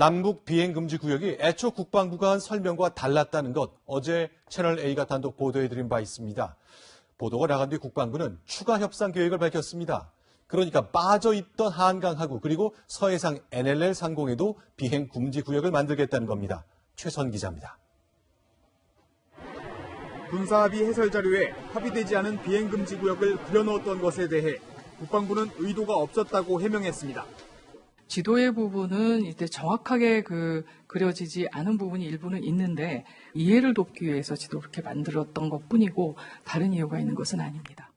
남북 비행금지 구역이 애초 국방부가 한 설명과 달랐다는 것, 어제 채널A가 단독 보도해드린 바 있습니다. 보도가 나간 뒤 국방부는 추가 협상 계획을 밝혔습니다. 그러니까 빠져있던 한강하구 그리고 서해상 NLL 상공에도 비행금지 구역을 만들겠다는 겁니다. 최선 기자입니다. 군사합의 해설 자료에 합의되지 않은 비행금지 구역을 그려넣었던 것에 대해 국방부는 의도가 없었다고 해명했습니다. 지도의 부분은 이제 정확하게 그려지지 않은 부분이 일부는 있는데 이해를 돕기 위해서 지도를 그렇게 만들었던 것뿐이고 다른 이유가 있는 것은 아닙니다.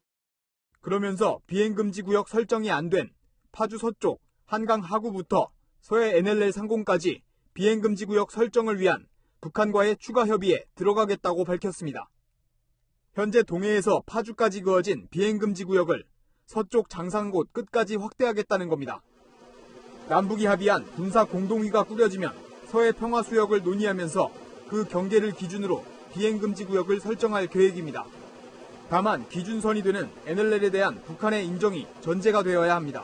그러면서 비행금지 구역 설정이 안 된 파주 서쪽 한강 하구부터 서해 NLL 상공까지 비행금지 구역 설정을 위한 북한과의 추가 협의에 들어가겠다고 밝혔습니다. 현재 동해에서 파주까지 그어진 비행금지 구역을 서쪽 장상곶 끝까지 확대하겠다는 겁니다. 남북이 합의한 군사 공동위가 꾸려지면 서해 평화수역을 논의하면서 그 경계를 기준으로 비행금지 구역을 설정할 계획입니다. 다만 기준선이 되는 NLL에 대한 북한의 인정이 전제가 되어야 합니다.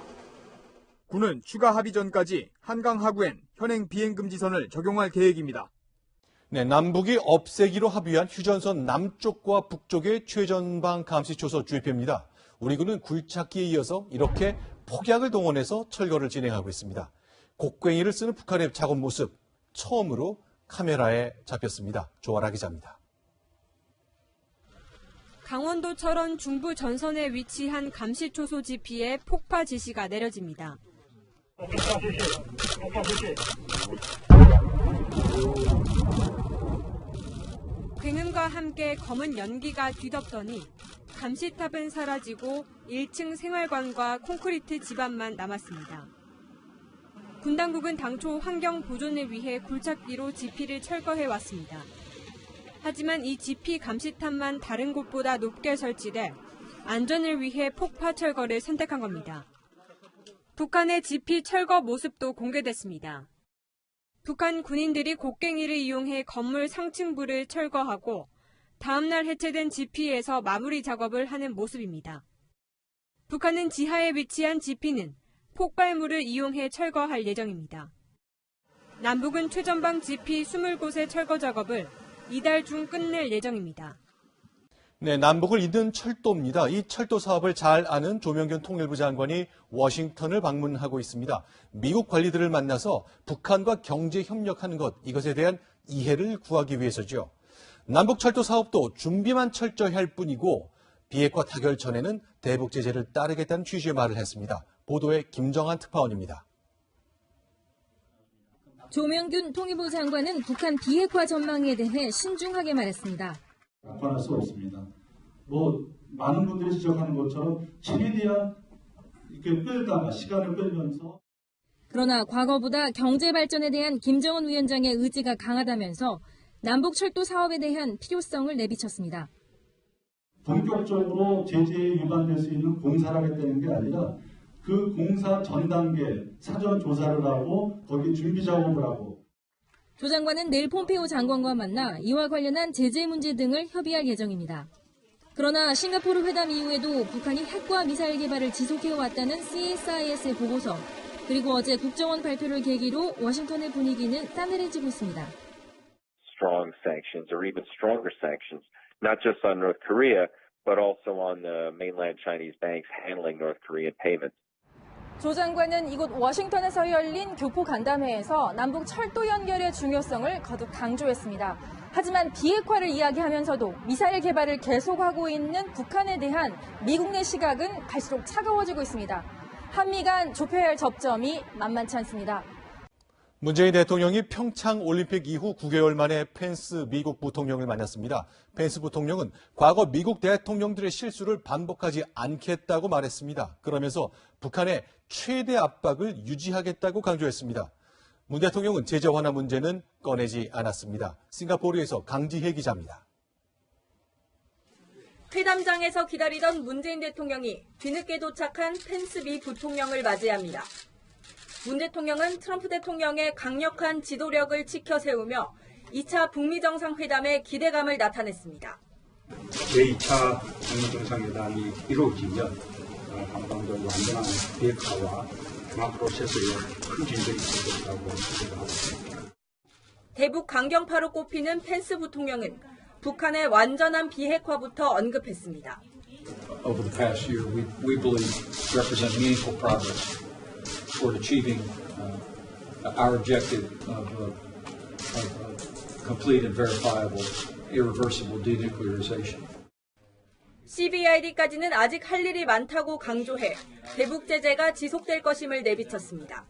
군은 추가 합의 전까지 한강 하구엔 현행 비행금지선을 적용할 계획입니다. 네, 남북이 없애기로 합의한 휴전선 남쪽과 북쪽의 최전방 감시초소 주입입니다. 우리 군은 굴착기에 이어서 이렇게 폭약을 동원해서 철거를 진행하고 있습니다. 곡괭이를 쓰는 북한의 작업 모습 처음으로 카메라에 잡혔습니다. 조아라 기자입니다. 강원도 철원 중부 전선에 위치한 감시초소 지피에 폭파 지시가 내려집니다. 굉음과 함께 검은 연기가 뒤덮더니 감시탑은 사라지고 1층 생활관과 콘크리트 집안만 남았습니다. 군 당국은 당초 환경 보존을 위해 굴착기로 지피를 철거해왔습니다. 하지만 이 지피 감시탑만 다른 곳보다 높게 설치돼 안전을 위해 폭파 철거를 선택한 겁니다. 북한의 지피 철거 모습도 공개됐습니다. 북한 군인들이 곡괭이를 이용해 건물 상층부를 철거하고 다음날 해체된 지피에서 마무리 작업을 하는 모습입니다. 북한은 지하에 위치한 지피는 폭발물을 이용해 철거할 예정입니다. 남북은 최전방 지피 20곳의 철거 작업을 이달 중 끝낼 예정입니다. 네, 남북을 잇는 철도입니다. 이 철도 사업을 잘 아는 조명균 통일부 장관이 워싱턴을 방문하고 있습니다. 미국 관리들을 만나서 북한과 경제 협력하는 것, 이것에 대한 이해를 구하기 위해서죠. 남북 철도 사업도 준비만 철저히 할 뿐이고 비핵화 타결 전에는 대북 제재를 따르겠다는 취지의 말을 했습니다. 보도에 김정한 특파원입니다. 조명균 통일부 장관은 북한 비핵화 전망에 대해 신중하게 말했습니다. 낙관할 수 없습니다. 많은 분들이 지적하는 것처럼 최대한 이렇게 끌다가 시간을 끌면서 그러나 과거보다 경제 발전에 대한 김정은 위원장의 의지가 강하다면서 남북 철도 사업에 대한 필요성을 내비쳤습니다. 본격적으로 제재에 위반될 수 있는 공사를 하겠다는 게 아니라 그 공사 전 단계 사전 조사를 하고 거기 준비 작업을 하고. 조 장관은 내일 폼페이오 장관과 만나 이와 관련한 제재 문제 등을 협의할 예정입니다. 그러나 싱가포르 회담 이후에도 북한이 핵과 미사일 개발을 지속해왔다는 CSIS의 보고서, 그리고 어제 국정원 발표를 계기로 워싱턴의 분위기는 싸늘해지고 있습니다. Strong sanctions or even stronger sanctions, not just on North Korea, but also on the mainland Chinese banks handling North Korean payments. 조 장관은 이곳 워싱턴에서 열린 교포 간담회에서 남북 철도 연결의 중요성을 거듭 강조했습니다. 하지만 비핵화를 이야기하면서도 미사일 개발을 계속하고 있는 북한에 대한 미국 내 시각은 갈수록 차가워지고 있습니다. 한미 간 좁혀야 할 접점이 만만치 않습니다. 문재인 대통령이 평창 올림픽 이후 9개월 만에 펜스 미국 부통령을 만났습니다. 펜스 부통령은 과거 미국 대통령들의 실수를 반복하지 않겠다고 말했습니다. 그러면서 북한의 최대 압박을 유지하겠다고 강조했습니다. 문 대통령은 제재 완화 문제는 꺼내지 않았습니다. 싱가포르에서 강지혜 기자입니다. 회담장에서 기다리던 문재인 대통령이 뒤늦게 도착한 펜스 미 부통령을 맞이합니다. 문 대통령은 트럼프 대통령의 강력한 지도력을 지켜 세우며 2차 북미 정상회담에 기대감을 나타냈습니다. 제2차 북미 정상회담이 이루어지면 한반도의 완전한 비핵화와 평화 프로세스에 큰 진전이 있을 것이라고 생각합니다. 대북 강경파로 꼽히는 펜스 부통령은 북한의 완전한 비핵화부터 언급했습니다. Over the past year, we believe represent meaningful progress toward achieving our objective of complete and verifiable, irreversible denuclearization. CVID까지는 아직 할 일이 많다고 강조해 대북 제재가 지속될 것임을 내비쳤습니다.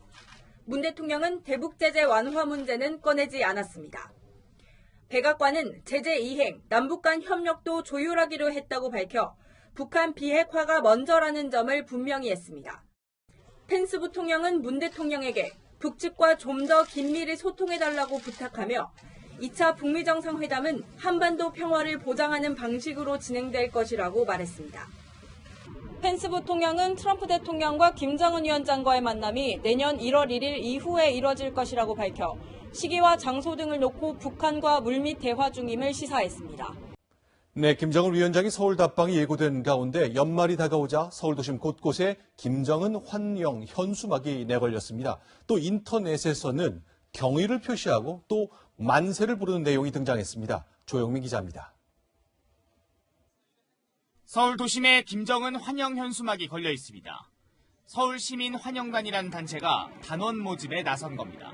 문 대통령은 대북 제재 완화 문제는 꺼내지 않았습니다. 백악관은 제재 이행, 남북 간 협력도 조율하기로 했다고 밝혀 북한 비핵화가 먼저라는 점을 분명히 했습니다. 펜스 부통령은 문 대통령에게 북측과 좀 더 긴밀히 소통해달라고 부탁하며 2차 북미 정상회담은 한반도 평화를 보장하는 방식으로 진행될 것이라고 말했습니다. 펜스 부통령은 트럼프 대통령과 김정은 위원장과의 만남이 내년 1월 1일 이후에 이뤄질 것이라고 밝혀 시기와 장소 등을 놓고 북한과 물밑 대화 중임을 시사했습니다. 네, 김정은 위원장이 서울 답방이 예고된 가운데 연말이 다가오자 서울 도심 곳곳에 김정은 환영 현수막이 내걸렸습니다. 또 인터넷에서는 경의를 표시하고 또 만세를 부르는 내용이 등장했습니다. 조영민 기자입니다. 서울 도심에 김정은 환영 현수막이 걸려 있습니다. 서울시민환영단이라는 단체가 단원 모집에 나선 겁니다.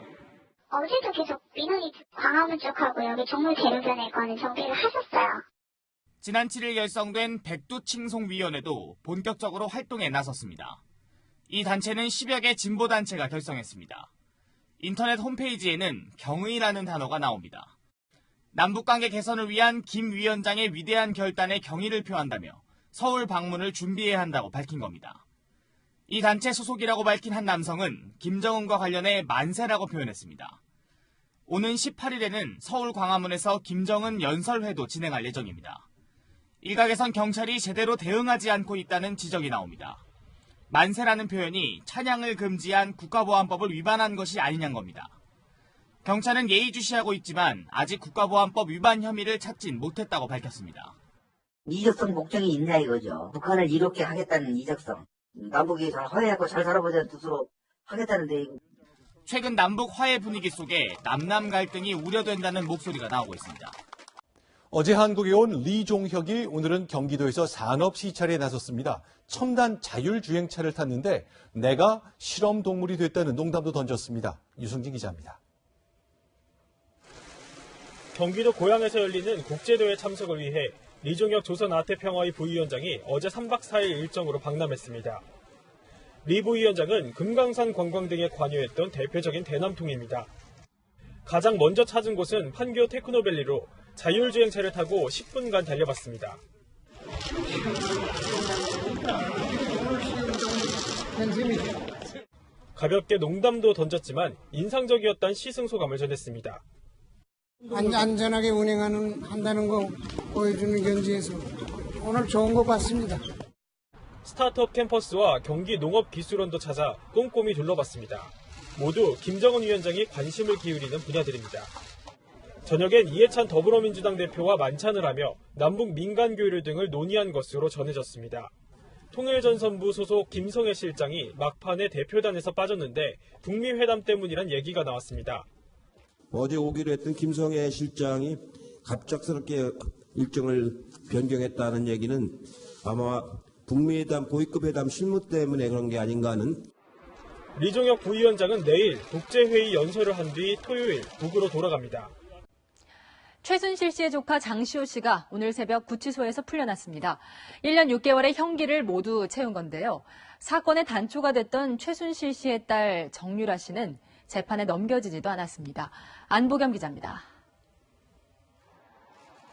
어제도 계속 민원이 광화문 쪽하고 여기 종로대로변에 거는 정비를 하셨어요. 지난 7일 결성된 백두칭송위원회도 본격적으로 활동에 나섰습니다. 이 단체는 10여 개 진보단체가 결성했습니다. 인터넷 홈페이지에는 경의라는 단어가 나옵니다. 남북관계 개선을 위한 김 위원장의 위대한 결단에 경의를 표한다며 서울 방문을 준비해야 한다고 밝힌 겁니다. 이 단체 소속이라고 밝힌 한 남성은 김정은과 관련해 만세라고 표현했습니다. 오는 18일에는 서울 광화문에서 김정은 연설회도 진행할 예정입니다. 일각에선 경찰이 제대로 대응하지 않고 있다는 지적이 나옵니다. 만세라는 표현이 찬양을 금지한 국가보안법을 위반한 것이 아니냐는 겁니다. 경찰은 예의주시하고 있지만 아직 국가보안법 위반 혐의를 찾진 못했다고 밝혔습니다. 이적성 목적이 있냐 이거죠. 북한을 이롭게 하겠다는 이적성. 남북이 잘 화해하고 잘 살아보자는 뜻으로 하겠다는데. 최근 남북 화해 분위기 속에 남남 갈등이 우려된다는 목소리가 나오고 있습니다. 어제 한국에 온 리종혁이 오늘은 경기도에서 산업 시찰에 나섰습니다. 첨단 자율주행차를 탔는데 내가 실험동물이 됐다는 농담도 던졌습니다. 유승진 기자입니다. 경기도 고양에서 열리는 국제대회 참석을 위해 리종혁 조선아태평화의 부위원장이 어제 3박 4일 일정으로 방남했습니다. 리 부위원장은 금강산 관광 등에 관여했던 대표적인 대남통입니다. 가장 먼저 찾은 곳은 판교 테크노밸리로 자율주행차를 타고 10분간 달려봤습니다. 가볍게 농담도 던졌지만 인상적이었다는 시승소감을 전했습니다. 안전하게 한다는 거 보여주는 견지에서 오늘 좋은 거 봤습니다. 스타트업 캠퍼스와 경기 농업기술원도 찾아 꼼꼼히 둘러봤습니다. 모두 김정은 위원장이 관심을 기울이는 분야들입니다. 저녁엔 이해찬 더불어민주당 대표와 만찬을 하며 남북 민간 교류 등을 논의한 것으로 전해졌습니다. 통일전선부 소속 김성애 실장이 막판에 대표단에서 빠졌는데 북미 회담 때문이란 얘기가 나왔습니다. 어제 오기로 했던 김성애 실장이 갑작스럽게 일정을 변경했다는 얘기는 아마 북미 회담 고위급 회담 실무 때문에 그런 게 아닌가 하는. 리종혁 부위원장은 내일 국제회의 연설을 한 뒤 토요일 북으로 돌아갑니다. 최순실 씨의 조카 장시호 씨가 오늘 새벽 구치소에서 풀려났습니다. 1년 6개월의 형기를 모두 채운 건데요. 사건의 단초가 됐던 최순실 씨의 딸 정유라 씨는 재판에 넘겨지지도 않았습니다. 안보겸 기자입니다.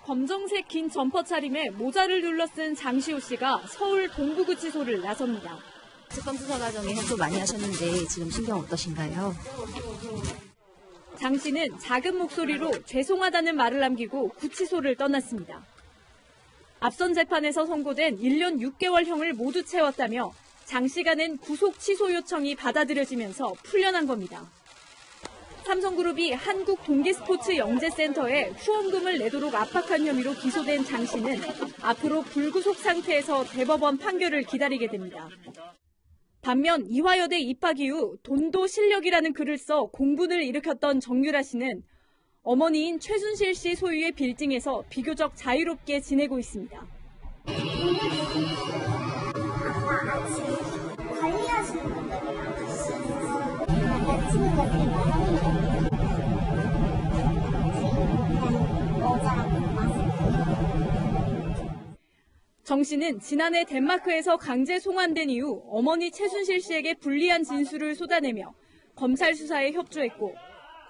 검정색 긴 점퍼 차림에 모자를 둘러쓴 장시호 씨가 서울 동부구치소를 나섭니다. 특검 수사 과정에 협조 많이 하셨는데 지금 심경 어떠신가요? 장 씨는 작은 목소리로 죄송하다는 말을 남기고 구치소를 떠났습니다. 앞선 재판에서 선고된 1년 6개월형을 모두 채웠다며 장 씨가 낸 구속 취소 요청이 받아들여지면서 풀려난 겁니다. 삼성그룹이 한국동계스포츠영재센터에 후원금을 내도록 압박한 혐의로 기소된 장 씨는 앞으로 불구속 상태에서 대법원 판결을 기다리게 됩니다. 반면 이화여대 입학 이후 돈도 실력이라는 글을 써 공분을 일으켰던 정유라 씨는 어머니인 최순실 씨 소유의 빌딩에서 비교적 자유롭게 지내고 있습니다. 관리하시는 분들이랑 같이 친구들끼리 정 씨는 지난해 덴마크에서 강제 송환된 이후 어머니 최순실 씨에게 불리한 진술을 쏟아내며 검찰 수사에 협조했고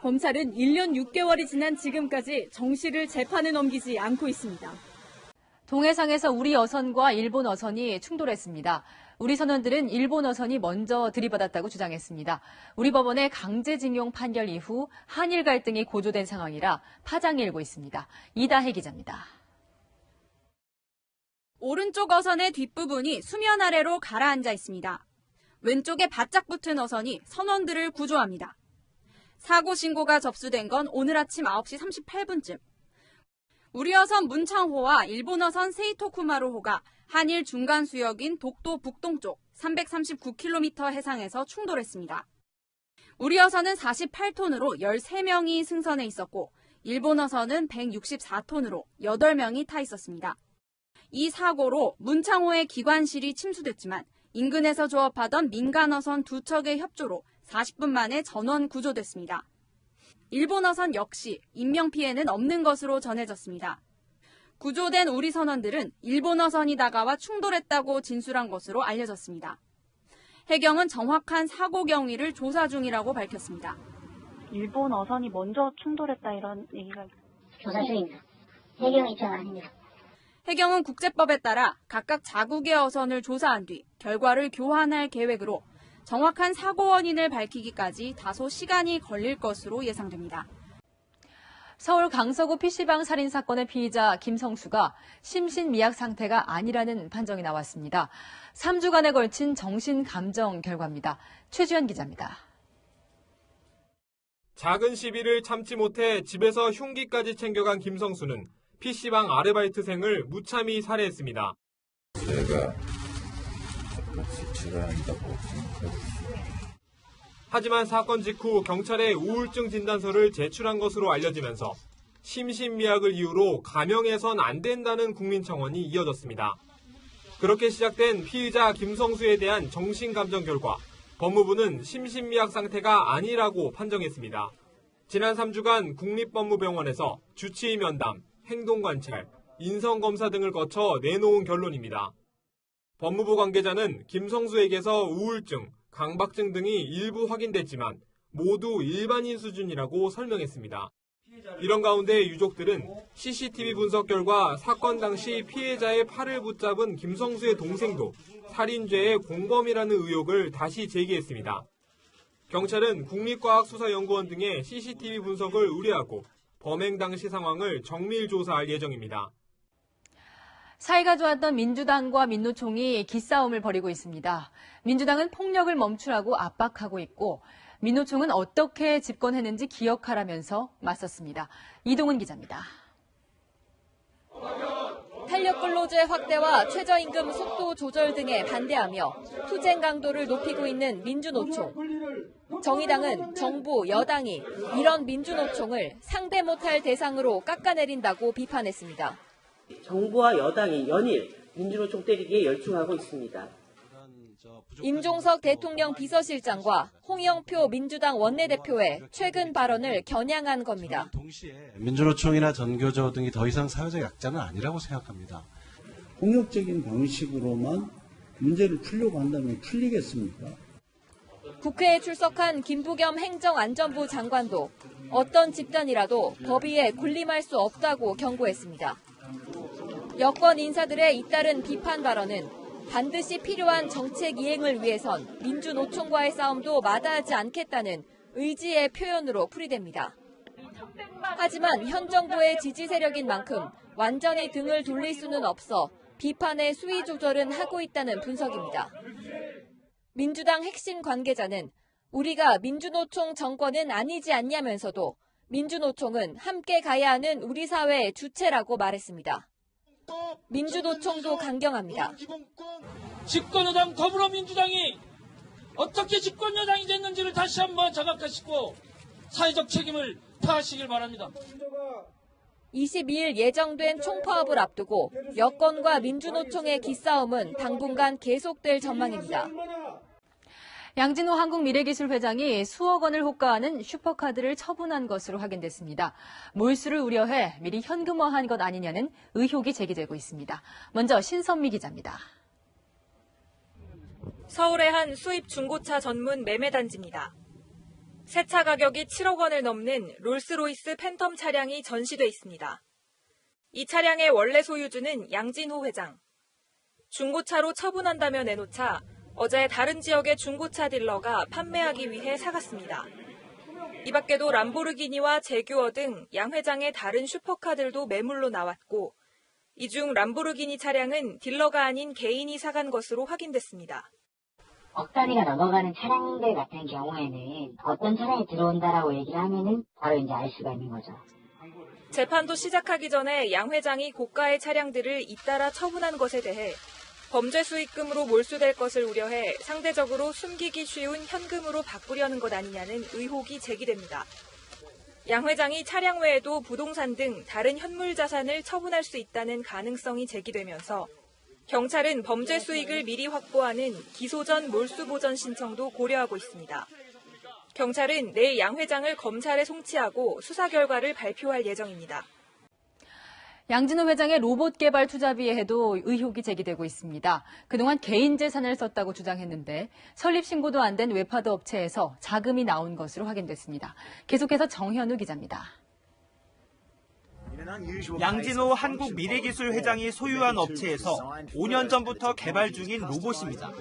검찰은 1년 6개월이 지난 지금까지 정 씨를 재판에 넘기지 않고 있습니다. 동해상에서 우리 어선과 일본 어선이 충돌했습니다. 우리 선원들은 일본 어선이 먼저 들이받았다고 주장했습니다. 우리 법원의 강제징용 판결 이후 한일 갈등이 고조된 상황이라 파장이 일고 있습니다. 이다혜 기자입니다. 오른쪽 어선의 뒷부분이 수면 아래로 가라앉아 있습니다. 왼쪽에 바짝 붙은 어선이 선원들을 구조합니다. 사고 신고가 접수된 건 오늘 아침 9시 38분쯤. 우리 어선 문창호와 일본 어선 세이토쿠마루호가 한일 중간 수역인 독도 북동쪽 339km 해상에서 충돌했습니다. 우리 어선은 48톤으로 13명이 승선해 있었고 일본 어선은 164톤으로 8명이 타 있었습니다. 이 사고로 문창호의 기관실이 침수됐지만 인근에서 조업하던 민간 어선 2척의 협조로 40분 만에 전원 구조됐습니다. 일본 어선 역시 인명피해는 없는 것으로 전해졌습니다. 구조된 우리 선원들은 일본 어선이 다가와 충돌했다고 진술한 것으로 알려졌습니다. 해경은 정확한 사고 경위를 조사 중이라고 밝혔습니다. 일본 어선이 먼저 충돌했다 이런 얘기가 조사 중입니다. 해경 입장 아닙니다. 해경은 국제법에 따라 각각 자국의 어선을 조사한 뒤 결과를 교환할 계획으로 정확한 사고 원인을 밝히기까지 다소 시간이 걸릴 것으로 예상됩니다. 서울 강서구 PC방 살인 사건의 피의자 김성수가 심신미약 상태가 아니라는 판정이 나왔습니다. 3주간에 걸친 정신감정 결과입니다. 최주현 기자입니다. 작은 시비를 참지 못해 집에서 흉기까지 챙겨간 김성수는 PC방 아르바이트생을 무참히 살해했습니다. 제가 질환한다고 하지만 사건 직후 경찰에 우울증 진단서를 제출한 것으로 알려지면서 심신미약을 이유로 감형해선 안 된다는 국민청원이 이어졌습니다. 그렇게 시작된 피의자 김성수에 대한 정신감정 결과 법무부는 심신미약 상태가 아니라고 판정했습니다. 지난 3주간 국립법무병원에서 주치의 면담, 행동관찰, 인성검사 등을 거쳐 내놓은 결론입니다. 법무부 관계자는 김성수에게서 우울증, 강박증 등이 일부 확인됐지만 모두 일반인 수준이라고 설명했습니다. 이런 가운데 유족들은 CCTV 분석 결과 사건 당시 피해자의 팔을 붙잡은 김성수의 동생도 살인죄의 공범이라는 의혹을 다시 제기했습니다. 경찰은 국립과학수사연구원 등의 CCTV 분석을 의뢰하고 범행 당시 상황을 정밀 조사할 예정입니다. 사이가 좋았던 민주당과 민노총이 기싸움을 벌이고 있습니다. 민주당은 폭력을 멈추라고 압박하고 있고 민노총은 어떻게 집권했는지 기억하라면서 맞섰습니다. 이동은 기자입니다. 탄력 근로제 확대와 최저임금 속도 조절 등에 반대하며 투쟁 강도를 높이고 있는 민주노총. 정의당은 정부, 여당이 이런 민주노총을 상대 못할 대상으로 깎아내린다고 비판했습니다. 정부와 여당이 연일 민주노총 때리기에 열중하고 있습니다. 임종석 대통령 비서실장과 홍영표 민주당 원내대표의 최근 발언을 겨냥한 겁니다. 민주노총이나 전교조 등이 더 이상 사회적 약자는 아니라고 생각합니다. 폭력적인 방식으로만 문제를 풀려고 한다면 풀리겠습니까? 국회에 출석한 김부겸 행정안전부 장관도 어떤 집단이라도 법위에 군림할 수 없다고 경고했습니다. 여권 인사들의 잇따른 비판 발언은 반드시 필요한 정책 이행을 위해선 민주노총과의 싸움도 마다하지 않겠다는 의지의 표현으로 풀이됩니다. 하지만 현 정부의 지지 세력인 만큼 완전히 등을 돌릴 수는 없어 비판의 수위 조절은 하고 있다는 분석입니다. 민주당 핵심 관계자는 우리가 민주노총 정권은 아니지 않냐면서도 민주노총은 함께 가야 하는 우리 사회의 주체라고 말했습니다. 민주노총도 강경합니다. 집권여당 더불어민주당이 어떻게 집권여당이 됐는지를 다시 한번 자각하시고 사회적 책임을 투표하시길 바랍니다. 22일 예정된 총파업을 앞두고 여권과 민주노총의 기싸움은 당분간 계속될 전망입니다. 양진호 한국미래기술회장이 수억 원을 호가하는 슈퍼카드를 처분한 것으로 확인됐습니다. 몰수를 우려해 미리 현금화한 것 아니냐는 의혹이 제기되고 있습니다. 먼저 신선미 기자입니다. 서울의 한 수입 중고차 전문 매매단지입니다. 새 차 가격이 7억 원을 넘는 롤스로이스 팬텀 차량이 전시돼 있습니다. 이 차량의 원래 소유주는 양진호 회장. 중고차로 처분한다며 내놓자 어제 다른 지역의 중고차 딜러가 판매하기 위해 사갔습니다. 이 밖에도 람보르기니와 제규어 등 양 회장의 다른 슈퍼카들도 매물로 나왔고 이 중 람보르기니 차량은 딜러가 아닌 개인이 사간 것으로 확인됐습니다. 억 단위가 넘어가는 차량들 같은 경우에는 어떤 차량이 들어온다라고 얘기를 하면은 바로 이제 알 수가 있는 거죠. 재판도 시작하기 전에 양 회장이 고가의 차량들을 잇따라 처분한 것에 대해 범죄 수익금으로 몰수될 것을 우려해 상대적으로 숨기기 쉬운 현금으로 바꾸려는 것 아니냐는 의혹이 제기됩니다. 양 회장이 차량 외에도 부동산 등 다른 현물 자산을 처분할 수 있다는 가능성이 제기되면서 경찰은 범죄 수익을 미리 확보하는 기소 전 몰수 보전 신청도 고려하고 있습니다. 경찰은 내일 양 회장을 검찰에 송치하고 수사 결과를 발표할 예정입니다. 양진호 회장의 로봇 개발 투자비에도 의혹이 제기되고 있습니다. 그동안 개인 재산을 썼다고 주장했는데 설립 신고도 안 된 웹하드 업체에서 자금이 나온 것으로 확인됐습니다. 계속해서 정현우 기자입니다. 양진호 한국미래기술회장이 소유한 업체에서 5년 전부터 개발 중인 로봇입니다.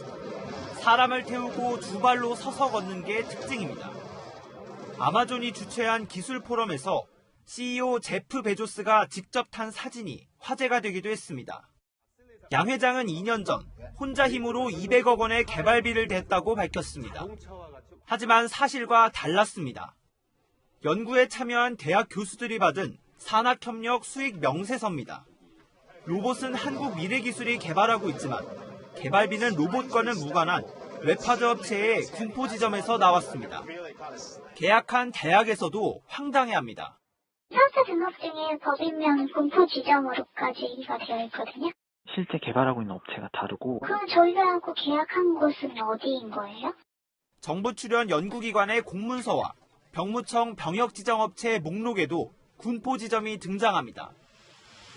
사람을 태우고 두 발로 서서 걷는 게 특징입니다. 아마존이 주최한 기술 포럼에서 CEO 제프 베조스가 직접 탄 사진이 화제가 되기도 했습니다. 양 회장은 2년 전 혼자 힘으로 200억 원의 개발비를 댔다고 밝혔습니다. 하지만 사실과 달랐습니다. 연구에 참여한 대학 교수들이 받은 산학협력 수익 명세서입니다. 로봇은 한국미래기술이 개발하고 있지만 개발비는 로봇과는 무관한 웹하드 업체의 군포 지점에서 나왔습니다. 계약한 대학에서도 황당해합니다. 사업자 등록증에 법인명 군포 지점으로까지가 되어 있거든요. 실제 개발하고 있는 업체가 다르고. 그럼 저희들하고 계약한 곳은 어디인 거예요? 정부 출연 연구기관의 공문서와 병무청 병역지정업체의 목록에도 군포 지점이 등장합니다.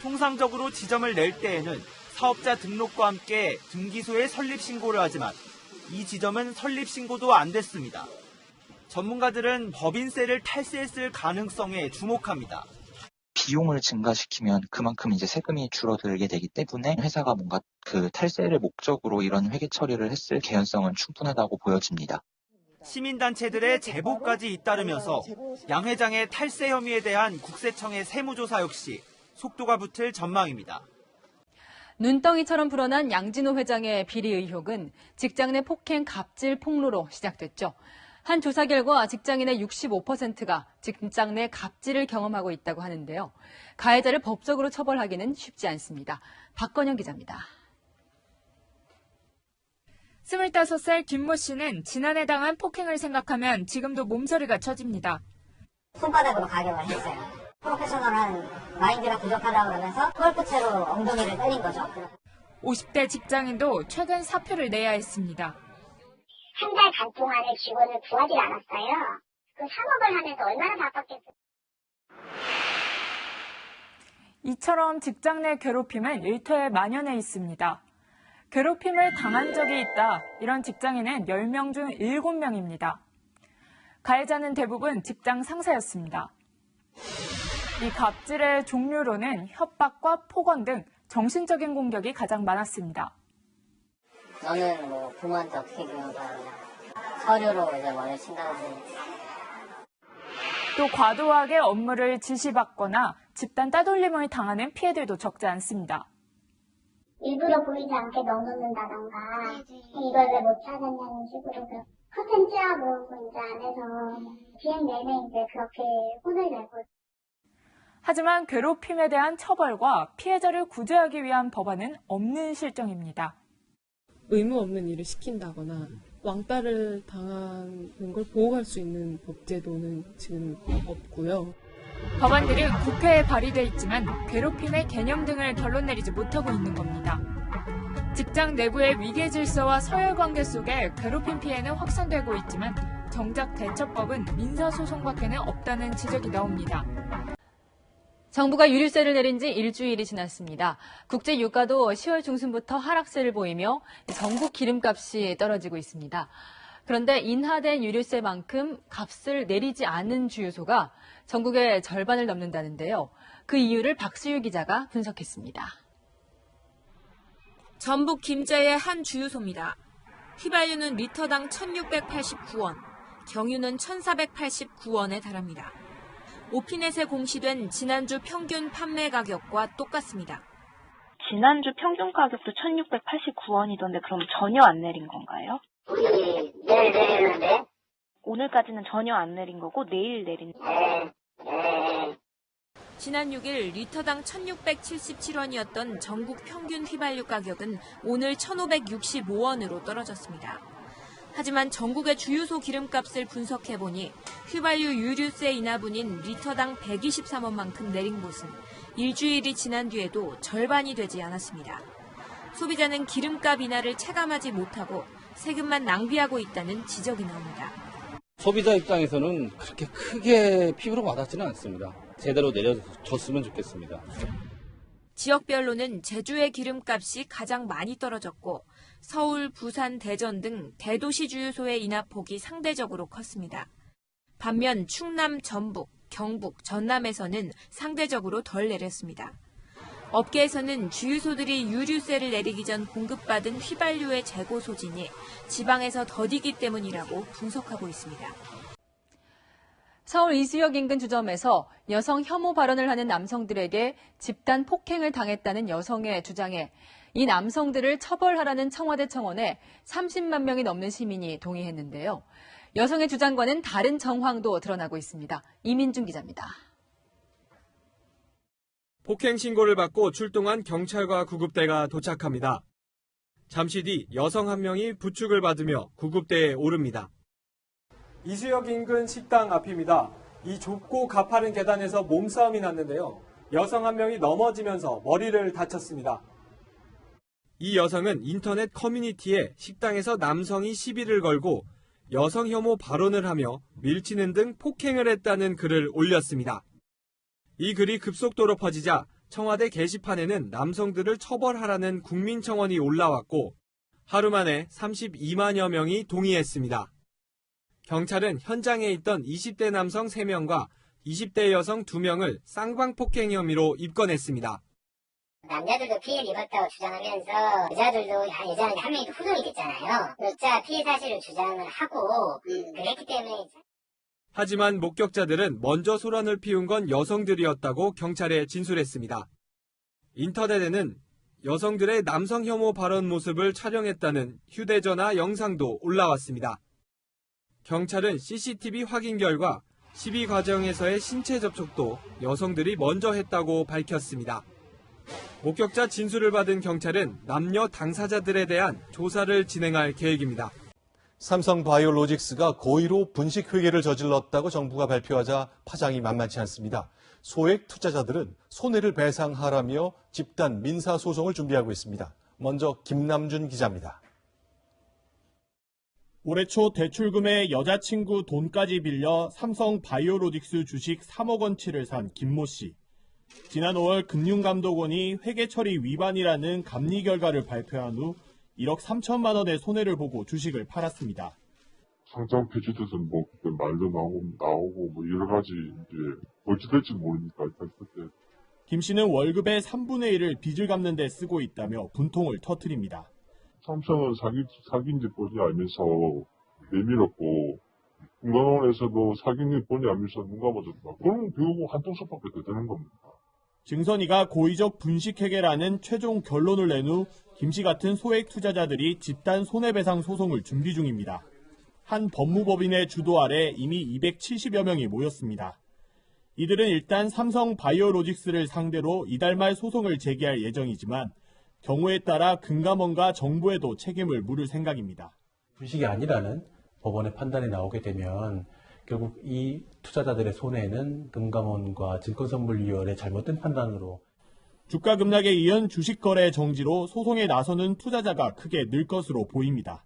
통상적으로 지점을 낼 때에는 사업자 등록과 함께 등기소에 설립신고를 하지만 이 지점은 설립신고도 안 됐습니다. 전문가들은 법인세를 탈세했을 가능성에 주목합니다. 비용을 증가시키면 그만큼 이제 세금이 줄어들게 되기 때문에 회사가 뭔가 그 탈세를 목적으로 이런 회계 처리를 했을 개연성은 충분하다고 보여집니다. 시민단체들의 제보까지 잇따르면서 양 회장의 탈세 혐의에 대한 국세청의 세무조사 역시 속도가 붙을 전망입니다. 눈덩이처럼 불어난 양진호 회장의 비리 의혹은 직장 내 폭행 갑질 폭로로 시작됐죠. 한 조사 결과 직장인의 65%가 직장 내 갑질을 경험하고 있다고 하는데요. 가해자를 법적으로 처벌하기는 쉽지 않습니다. 박건영 기자입니다. 25살 김모 씨는 지난해 당한 폭행을 생각하면 지금도 몸서리가 쳐집니다. 손바닥으로 가격을 했어요. 프로페셔널한 마인드가 부족하다고 그러면서 골프채로 엉덩이를 때린 거죠. 50대 직장인도 최근 사표를 내야 했습니다. 한 달 반 동안에 직원을 구하지 않았어요. 그 산업을 하면서 얼마나 바빴겠어요. 이처럼 직장 내 괴롭힘은 일터에 만연해 있습니다. 괴롭힘을 당한 적이 있다. 이런 직장인은 10명 중 7명입니다. 가해자는 대부분 직장 상사였습니다. 이 갑질의 종류로는 협박과 폭언 등 정신적인 공격이 가장 많았습니다. 너는 뭐 부모한테 어떻게 교육하냐. 서류로 이제 머리를 친다든지. 또 과도하게 업무를 지시받거나 집단 따돌림을 당하는 피해들도 적지 않습니다. 일부러 보이지 않게 넣어놓는다던가 이걸 왜 못 찾았냐는 식으로 커튼 찌워놓고 이제 안에서 비행 내내 이제 그렇게 혼을 내고. 하지만 괴롭힘에 대한 처벌과 피해자를 구제하기 위한 법안은 없는 실정입니다. 의무 없는 일을 시킨다거나 왕따를 당하는 걸 보호할 수 있는 법제도는 지금 없고요. 법안들은 국회에 발의돼 있지만 괴롭힘의 개념 등을 결론 내리지 못하고 있는 겁니다. 직장 내부의 위계 질서와 서열관계 속에 괴롭힘 피해는 확산되고 있지만 정작 대처법은 민사소송밖에는 없다는 지적이 나옵니다. 정부가 유류세를 내린 지 일주일이 지났습니다. 국제 유가도 10월 중순부터 하락세를 보이며 전국 기름값이 떨어지고 있습니다. 그런데 인하된 유류세만큼 값을 내리지 않은 주유소가 전국의 절반을 넘는다는데요. 그 이유를 박수유 기자가 분석했습니다. 전북 김제의 한 주유소입니다. 휘발유는 리터당 1,689원, 경유는 1,489원에 달합니다. 오피넷에 공시된 지난주 평균 판매 가격과 똑같습니다. 지난주 평균 가격도 1,689원이던데 그럼 전혀 안 내린 건가요? 우리 내일 내리는데? 오늘까지는 전혀 안 내린 거고 내일 내린 지난 6일 리터당 1,677원이었던 전국 평균 휘발유 가격은 오늘 1,565원으로 떨어졌습니다. 하지만 전국의 주유소 기름값을 분석해보니 휘발유 유류세 인하분인 리터당 123원만큼 내린 곳은 일주일이 지난 뒤에도 절반이 되지 않았습니다. 소비자는 기름값 인하를 체감하지 못하고 세금만 낭비하고 있다는 지적이 나옵니다. 소비자 입장에서는 그렇게 크게 피부로 와닿지는 않습니다. 제대로 내려줬으면 좋겠습니다. 지역별로는 제주의 기름값이 가장 많이 떨어졌고 서울, 부산, 대전 등 대도시 주유소의 인하폭이 상대적으로 컸습니다. 반면 충남, 전북, 경북, 전남에서는 상대적으로 덜 내렸습니다. 업계에서는 주유소들이 유류세를 내리기 전 공급받은 휘발유의 재고 소진이 지방에서 더디기 때문이라고 분석하고 있습니다. 서울 이수역 인근 주점에서 여성 혐오 발언을 하는 남성들에게 집단 폭행을 당했다는 여성의 주장에 이 남성들을 처벌하라는 청와대 청원에 30만 명이 넘는 시민이 동의했는데요. 여성의 주장과는 다른 정황도 드러나고 있습니다. 이민중 기자입니다. 폭행 신고를 받고 출동한 경찰과 구급대가 도착합니다. 잠시 뒤 여성 한 명이 부축을 받으며 구급대에 오릅니다. 이수역 인근 식당 앞입니다. 이 좁고 가파른 계단에서 몸싸움이 났는데요. 여성 한 명이 넘어지면서 머리를 다쳤습니다. 이 여성은 인터넷 커뮤니티에 식당에서 남성이 시비를 걸고 여성 혐오 발언을 하며 밀치는 등 폭행을 했다는 글을 올렸습니다. 이 글이 급속도로 퍼지자 청와대 게시판에는 남성들을 처벌하라는 국민청원이 올라왔고 하루 만에 32만여 명이 동의했습니다. 경찰은 현장에 있던 20대 남성 3명과 20대 여성 2명을 쌍방폭행 혐의로 입건했습니다. 남자들도 피해를 입었다고 주장하면서 여자들도 여자는 한 명이 후손이 됐잖아요. 여자 피해 사실을 주장을 하고 그랬기 때문에. 하지만 목격자들은 먼저 소란을 피운 건 여성들이었다고 경찰에 진술했습니다. 인터넷에는 여성들의 남성 혐오 발언 모습을 촬영했다는 휴대전화 영상도 올라왔습니다. 경찰은 CCTV 확인 결과 시비 과정에서의 신체 접촉도 여성들이 먼저 했다고 밝혔습니다. 목격자 진술을 받은 경찰은 남녀 당사자들에 대한 조사를 진행할 계획입니다. 삼성바이오로직스가 고의로 분식회계를 저질렀다고 정부가 발표하자 파장이 만만치 않습니다. 소액 투자자들은 손해를 배상하라며 집단 민사소송을 준비하고 있습니다. 먼저 김남준 기자입니다. 올해 초 대출금에 여자친구 돈까지 빌려 삼성바이오로직스 주식 3억 원치를 산 김모 씨. 지난 5월 금융감독원이 회계처리 위반이라는 감리 결과를 발표한 후 1억 3천만 원의 손해를 보고 주식을 팔았습니다. 상장 폐지돼서 그때 말도 나오고 여러 가지 이제 어찌 될지 모르니까 일단 그때. 김 씨는 월급의 3분의 1을 빚을 갚는 데 쓰고 있다며 분통을 터뜨립니다. 삼성은 사기인지 뻔히 알면서 내밀었고 금감원에서도 사기인지 뻔히 알면서 눈 감아줬다. 그럼 결국 한통속밖에 더 되는 겁니다. 증선이가 고의적 분식회계라는 최종 결론을 낸 후 김 씨 같은 소액 투자자들이 집단 손해배상 소송을 준비 중입니다. 한 법무법인의 주도 아래 이미 270여 명이 모였습니다. 이들은 일단 삼성바이오로직스를 상대로 이달 말 소송을 제기할 예정이지만 경우에 따라 금감원과 정부에도 책임을 물을 생각입니다. 분식이 아니라는 법원의 판단이 나오게 되면 결국 이 투자자들의 손해는 금감원과 증권선물위원회 잘못된 판단으로 주가 급락에 이은 주식 거래 정지로 소송에 나서는 투자자가 크게 늘 것으로 보입니다.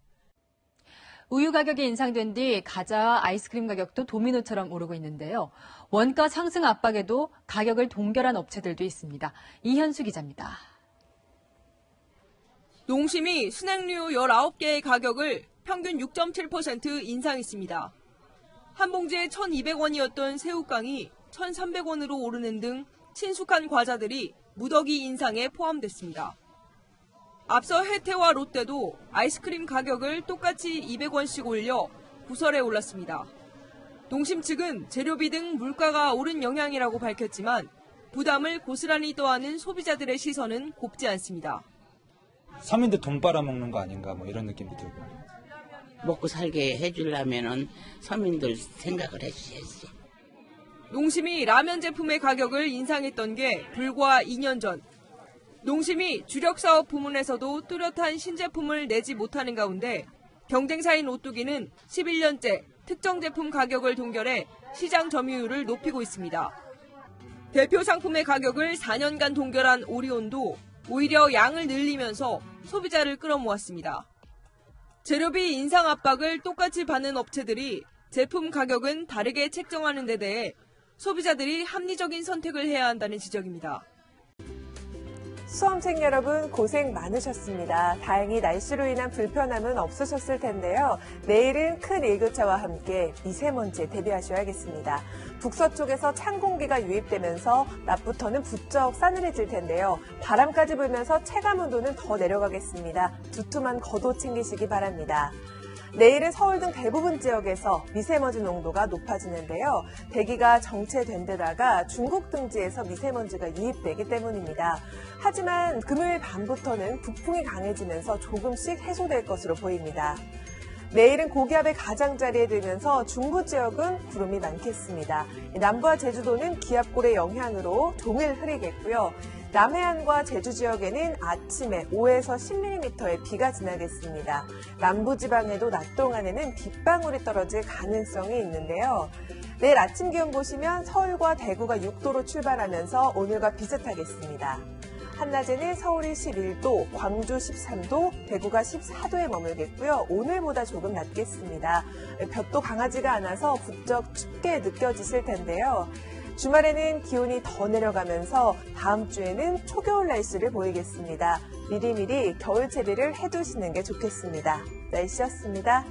우유 가격이 인상된 뒤 과자와 아이스크림 가격도 도미노처럼 오르고 있는데요. 원가 상승 압박에도 가격을 동결한 업체들도 있습니다. 이현수 기자입니다. 농심이 스낵류 19개의 가격을 평균 6.7% 인상했습니다. 한 봉지에 1,200원이었던 새우깡이 1,300원으로 오르는 등 친숙한 과자들이 무더기 인상에 포함됐습니다. 앞서 혜태와 롯데도 아이스크림 가격을 똑같이 200원씩 올려 구설에 올랐습니다. 농심 측은 재료비 등 물가가 오른 영향이라고 밝혔지만 부담을 고스란히 떠안은 소비자들의 시선은 곱지 않습니다. 서민들 돈 빨아먹는 거 아닌가 뭐 이런 느낌이 들고. 먹고 살게 해주려면은 서민들 생각을 해주셔야지. 농심이 라면 제품의 가격을 인상했던 게 불과 2년 전. 농심이 주력사업 부문에서도 뚜렷한 신제품을 내지 못하는 가운데 경쟁사인 오뚜기는 11년째 특정 제품 가격을 동결해 시장 점유율을 높이고 있습니다. 대표 상품의 가격을 4년간 동결한 오리온도 오히려 양을 늘리면서 소비자를 끌어모았습니다. 재료비 인상 압박을 똑같이 받는 업체들이 제품 가격은 다르게 책정하는 데 대해 소비자들이 합리적인 선택을 해야 한다는 지적입니다. 수험생 여러분 고생 많으셨습니다. 다행히 날씨로 인한 불편함은 없으셨을 텐데요. 내일은 큰 일교차와 함께 미세먼지에 대비하셔야겠습니다. 북서쪽에서 찬 공기가 유입되면서 낮부터는 부쩍 싸늘해질 텐데요. 바람까지 불면서 체감 온도는 더 내려가겠습니다. 두툼한 겉옷 챙기시기 바랍니다. 내일은 서울 등 대부분 지역에서 미세먼지 농도가 높아지는데요. 대기가 정체된 데다가 중국 등지에서 미세먼지가 유입되기 때문입니다. 하지만 금요일 밤부터는 북풍이 강해지면서 조금씩 해소될 것으로 보입니다. 내일은 고기압의 가장자리에 들면서 중부 지역은 구름이 많겠습니다. 남부와 제주도는 기압골의 영향으로 종일 흐리겠고요. 남해안과 제주 지역에는 아침에 5에서 10mm의 비가 지나겠습니다. 남부지방에도 낮 동안에는 빗방울이 떨어질 가능성이 있는데요. 내일 아침 기온 보시면 서울과 대구가 6도로 출발하면서 오늘과 비슷하겠습니다. 한낮에는 서울이 11도, 광주 13도, 대구가 14도에 머물겠고요. 오늘보다 조금 낮겠습니다. 볕도 강하지가 않아서 부쩍 춥게 느껴지실 텐데요. 주말에는 기온이 더 내려가면서 다음 주에는 초겨울 날씨를 보이겠습니다. 미리미리 겨울 채비를 해두시는 게 좋겠습니다. 날씨였습니다.